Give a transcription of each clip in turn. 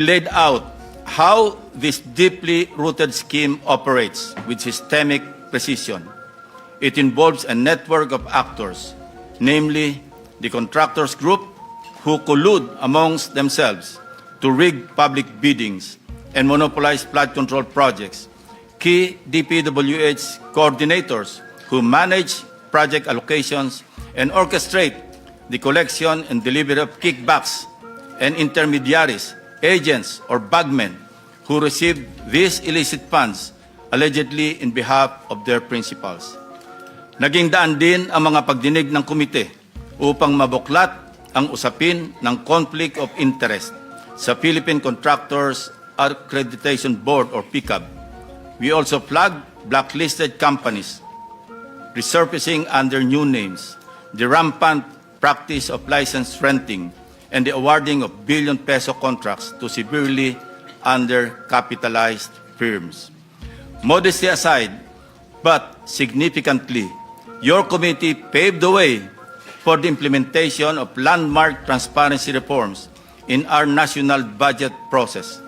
laid out how this deeply rooted scheme operates with systemic precision. It involves a network of actors, namely the contractors group, who collude amongst themselves to rig public biddings and monopolize flood control projects, key DPWH coordinators who manage project allocations and orchestrate the collection and delivery of kickbacks, and intermediaries, agents, or bagmen who receive these illicit funds allegedly in behalf of their principals. Naging daan din ang mga pagdinig ng komite upang mabuklat ang usapin ng conflict of interest sa Philippine Contractors Accreditation Board or PCAB. We also flagged blacklisted companies resurfacing under new names, the rampant practice of license renting, and the awarding of billion-peso contracts to severely undercapitalized firms. Modesty aside, but significantly, your committee paved the way for the implementation of landmark transparency reforms in our national budget process.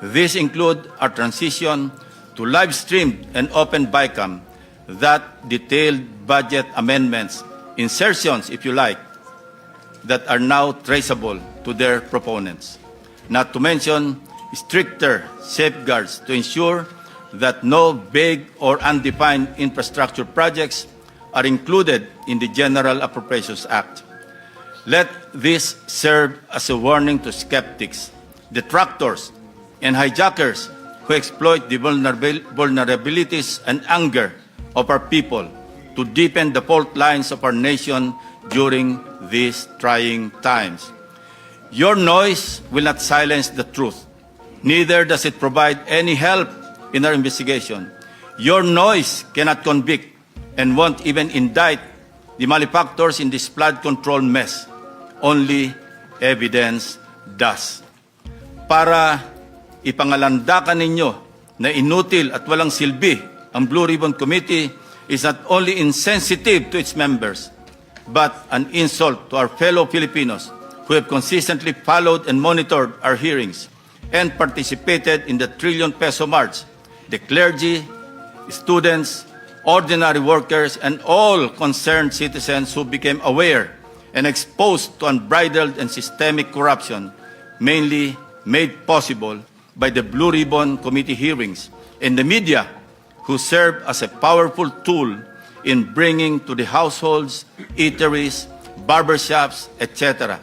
These include our transition to live-streamed and open BICAM that detailed budget amendments, insertions, if you like, that are now traceable to their proponents. Not to mention stricter safeguards to ensure that no vague or undefined infrastructure projects are included in the General Appropriations Act. Let this serve as a warning to skeptics, detractors, and hijackers who exploit the vulnerabilities and anger of our people to deepen the fault lines of our nation during these trying times. Your noise will not silence the truth. Neither does it provide any help in our investigation. Your noise cannot convict and won't even indict the malefactors in this flood control mess. Only evidence does. Para ipangalandakan ninyo na inutil at walang silbi ang Blue Ribbon Committee is not only insensitive to its members, but an insult to our fellow Filipinos who have consistently followed and monitored our hearings and participated in the trillion-peso march, the clergy, students, ordinary workers, and all concerned citizens who became aware and exposed to unbridled and systemic corruption, mainly made possible by the Blue Ribbon Committee hearings and the media, who serve as a powerful tool in bringing to the households, eateries, barbershops, etc.,